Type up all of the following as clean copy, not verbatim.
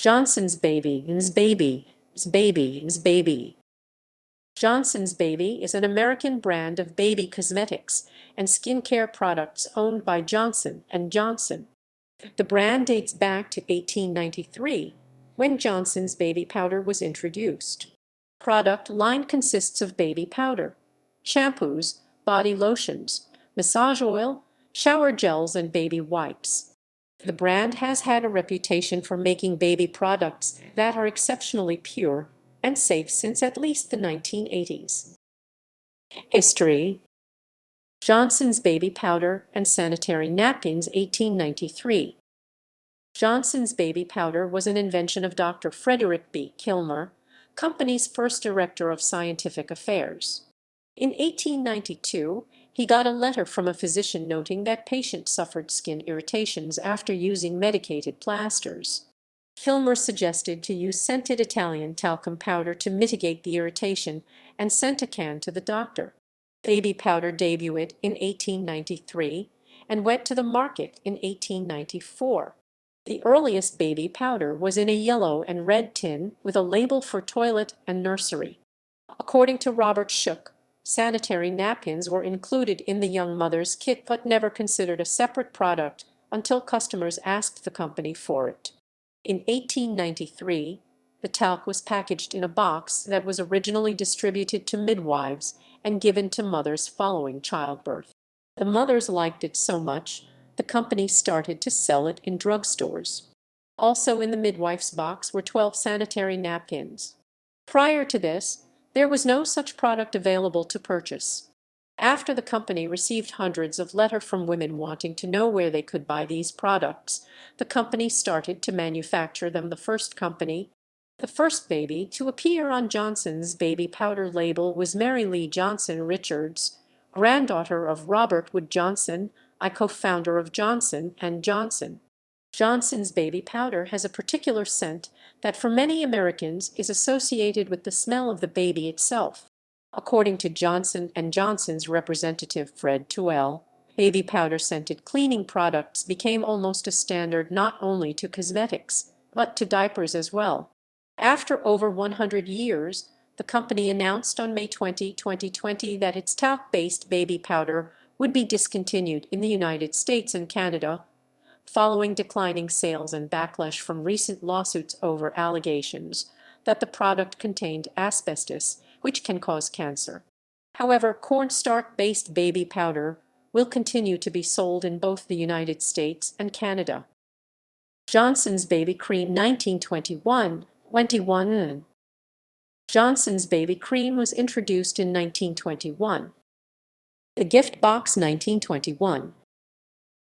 Johnson's Baby is Baby is Baby is Baby. Johnson's Baby is an American brand of baby cosmetics and skincare products owned by Johnson & Johnson. The brand dates back to 1893, when Johnson's baby powder was introduced. Product line consists of baby powder, shampoos, body lotions, massage oil, shower gels, and baby wipes. The brand has had a reputation for making baby products that are exceptionally pure and safe since at least the 1980s. History: Johnson's Baby Powder and Sanitary Napkins, 1893. Johnson's Baby Powder was an invention of Dr. Frederick B. Kilmer, company's first director of scientific affairs. In 1892, he got a letter from a physician noting that patients suffered skin irritations after using medicated plasters. Kilmer suggested to use scented Italian talcum powder to mitigate the irritation and sent a can to the doctor. Baby powder debuted in 1893 and went to the market in 1894. The earliest baby powder was in a yellow and red tin with a label for toilet and nursery. According to Robert Shook, sanitary napkins were included in the young mother's kit but never considered a separate product until customers asked the company for it. In 1893, the talc was packaged in a box that was originally distributed to midwives and given to mothers following childbirth. The mothers liked it so much, the company started to sell it in drugstores. Also in the midwife's box were 12 sanitary napkins. Prior to this, there was no such product available to purchase. After the company received hundreds of letters from women wanting to know where they could buy these products, the company started to manufacture them. The first baby to appear on Johnson's baby powder label was Mary Lee Johnson Richards, granddaughter of Robert Wood Johnson, a co-founder of Johnson & Johnson. Johnson's baby powder has a particular scent that for many Americans is associated with the smell of the baby itself. According to Johnson & Johnson's representative Fred Tuell, baby powder-scented cleaning products became almost a standard not only to cosmetics, but to diapers as well. After over 100 years, the company announced on May 20, 2020 that its talc-based baby powder would be discontinued in the United States and Canada, following declining sales and backlash from recent lawsuits over allegations that the product contained asbestos, which can cause cancer. However, cornstarch-based baby powder will continue to be sold in both the United States and Canada. Johnson's Baby Cream, 1921. Johnson's Baby Cream was introduced in 1921. The Gift Box, 1921.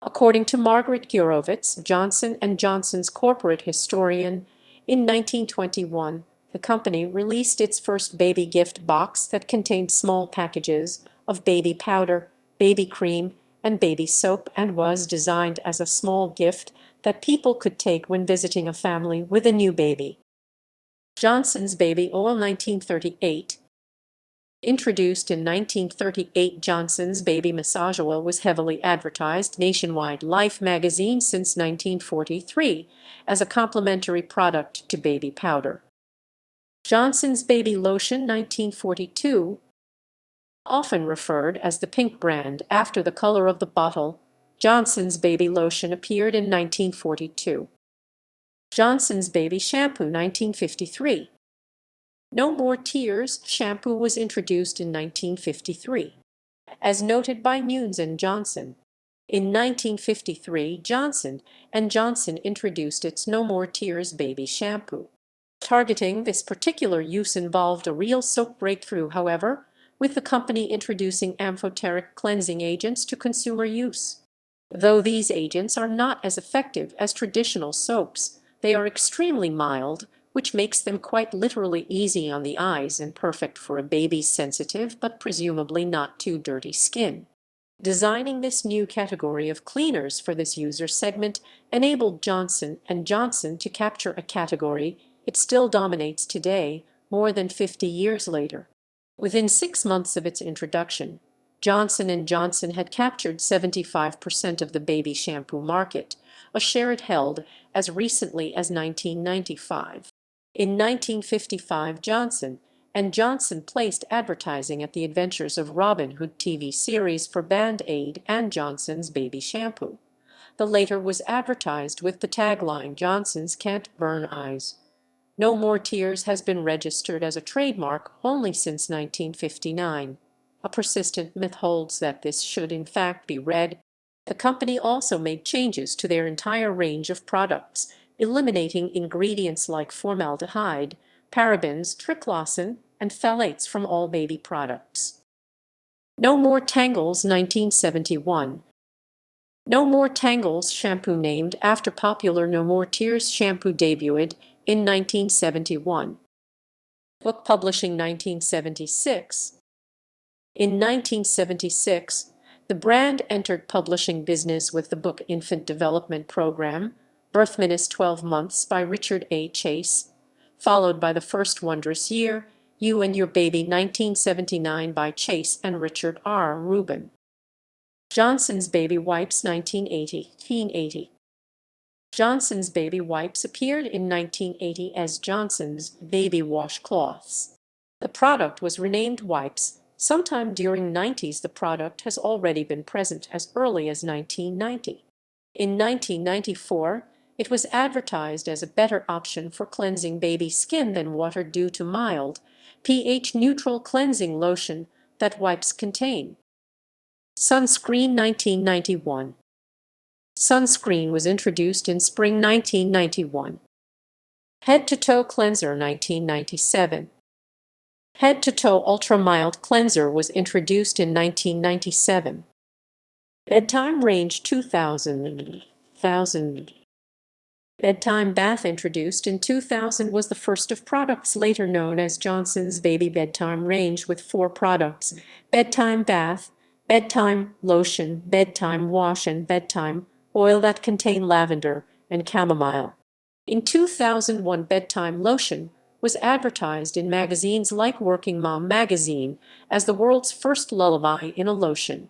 According to Margaret Gurowitz, Johnson & Johnson's corporate historian, in 1921, the company released its first baby gift box that contained small packages of baby powder, baby cream, and baby soap and was designed as a small gift that people could take when visiting a family with a new baby. Johnson's Baby Oil, 1938. Introduced in 1938, Johnson's Baby Massage Oil was heavily advertised nationwide Life magazine since 1943 as a complementary product to baby powder. Johnson's Baby Lotion, 1942. Often referred as the pink brand after the color of the bottle, Johnson's Baby Lotion appeared in 1942. Johnson's Baby Shampoo, 1953. No More Tears shampoo was introduced in 1953. As noted by Nunes and Johnson, in 1953, Johnson & Johnson introduced its No More Tears baby shampoo. Targeting this particular use involved a real soap breakthrough, however, with the company introducing amphoteric cleansing agents to consumer use. Though these agents are not as effective as traditional soaps, they are extremely mild, which makes them quite literally easy on the eyes and perfect for a baby's sensitive but presumably not too dirty skin. Designing this new category of cleaners for this user segment enabled Johnson & Johnson to capture a category it still dominates today, more than 50 years later. Within 6 months of its introduction, Johnson & Johnson had captured 75% of the baby shampoo market, a share it held as recently as 1995. In 1955, Johnson & Johnson placed advertising at the Adventures of Robin Hood TV series for Band-Aid and Johnson's Baby Shampoo. The later was advertised with the tagline "Johnson's Can't Burn Eyes." No More Tears has been registered as a trademark only since 1959. A persistent myth holds that this should in fact be read. The company also made changes to their entire range of products, eliminating ingredients like formaldehyde, parabens, triclosan, and phthalates from all baby products. No More Tangles, 1971. No More Tangles shampoo, named after popular No More Tears shampoo, debuted in 1971. Book publishing, 1976. In 1976, the brand entered publishing business with the book Infant Development Program, Birth Minus 12 Months by Richard A. Chase, followed by The First Wondrous Year, You and Your Baby, 1979 by Chase and Richard R. Rubin. Johnson's Baby Wipes, 1980. Johnson's Baby Wipes appeared in 1980 as Johnson's Baby Washcloths. The product was renamed Wipes. Sometime during 90s, the product has already been present as early as 1990. In 1994, it was advertised as a better option for cleansing baby skin than water due to mild, pH-neutral cleansing lotion that wipes contain. Sunscreen, 1991. Sunscreen was introduced in spring 1991. Head-to-Toe Cleanser, 1997. Head-to-Toe Ultra Mild Cleanser was introduced in 1997. Bedtime Range, 2000. Bedtime Bath, introduced in 2000, was the first of products later known as Johnson's Baby Bedtime Range, with 4 products: Bedtime Bath, Bedtime Lotion, Bedtime Wash, and Bedtime Oil that contain lavender and chamomile. In 2001, Bedtime Lotion was advertised in magazines like Working Mom magazine as the world's first lullaby in a lotion.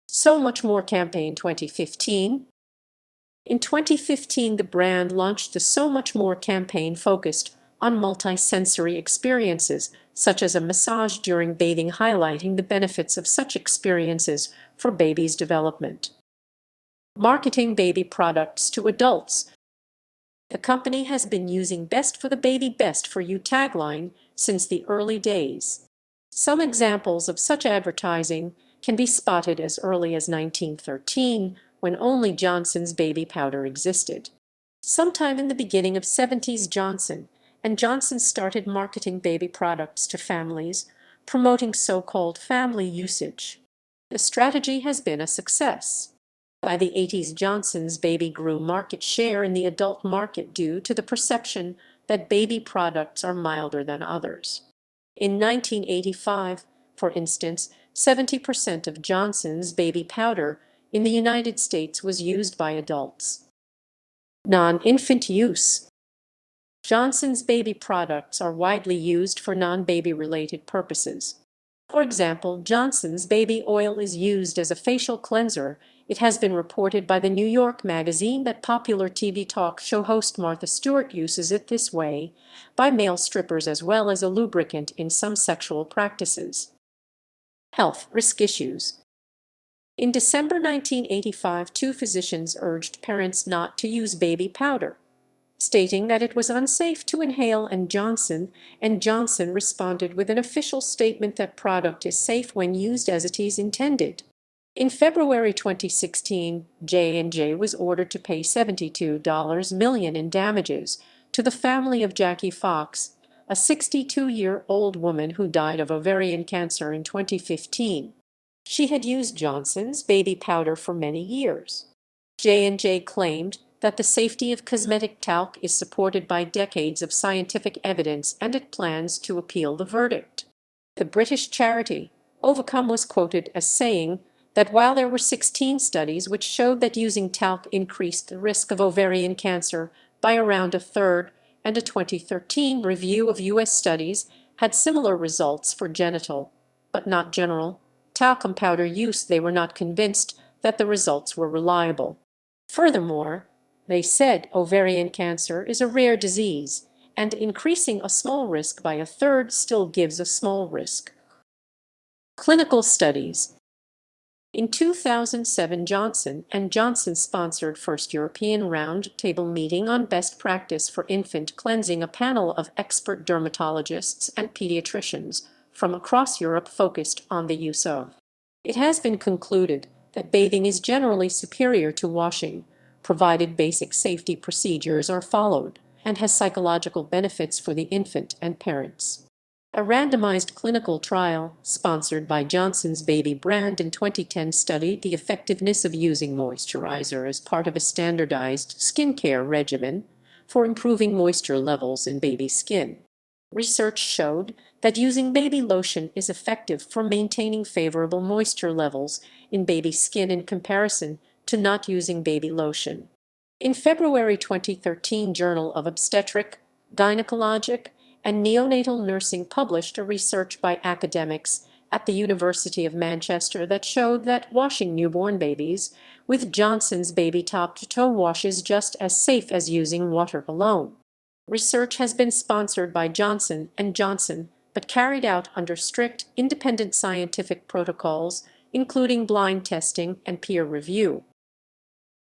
So Much More campaign, 2015. In 2015, the brand launched the So Much More campaign, focused on multi-sensory experiences, such as a massage during bathing, highlighting the benefits of such experiences for baby's development. Marketing baby products to adults. The company has been using Best for the Baby, Best for You tagline since the early days. Some examples of such advertising can be spotted as early as 1913, when only Johnson's baby powder existed. Sometime in the beginning of 70s, Johnson & Johnson started marketing baby products to families, promoting so-called family usage. The strategy has been a success. By the 80s, Johnson's Baby grew market share in the adult market due to the perception that baby products are milder than others. In 1985, for instance, 70% of Johnson's baby powder in the United States was used by adults. Non-infant use. Johnson's baby products are widely used for non-baby related purposes. For example, Johnson's Baby Oil is used as a facial cleanser. It has been reported by the New York Magazine that popular TV talk show host Martha Stewart uses it this way by male strippers, as well as a lubricant in some sexual practices. Health risk issues. In December 1985, 2 physicians urged parents not to use baby powder, stating that it was unsafe to inhale, and Johnson & Johnson responded with an official statement that product is safe when used as it is intended. In February 2016, J&J was ordered to pay $72 million in damages to the family of Jackie Fox, a 62-year-old woman who died of ovarian cancer in 2015. She had used Johnson's baby powder for many years. J&J claimed that the safety of cosmetic talc is supported by decades of scientific evidence, and it plans to appeal the verdict. The British charity Ovacom was quoted as saying that while there were 16 studies which showed that using talc increased the risk of ovarian cancer by around a third, and a 2013 review of U.S. studies had similar results for genital, but not general, talcum powder use, they were not convinced that the results were reliable. Furthermore, they said ovarian cancer is a rare disease, and increasing a small risk by a third still gives a small risk. Clinical studies. In 2007, Johnson & Johnson sponsored first European roundtable meeting on best practice for infant cleansing. A panel of expert dermatologists and pediatricians from across Europe focused on the use of. It has been concluded that bathing is generally superior to washing, provided basic safety procedures are followed, and has psychological benefits for the infant and parents. A randomized clinical trial, sponsored by Johnson's Baby brand in 2010, studied the effectiveness of using moisturizer as part of a standardized skincare regimen for improving moisture levels in baby skin. Research showed that using baby lotion is effective for maintaining favorable moisture levels in baby skin in comparison to not using baby lotion. In February 2013, Journal of Obstetric, Gynecologic, and Neonatal Nursing published a research by academics at the University of Manchester that showed that washing newborn babies with Johnson's Baby top-to-toe wash is just as safe as using water alone. Research has been sponsored by Johnson & Johnson, but carried out under strict, independent scientific protocols, including blind testing and peer review.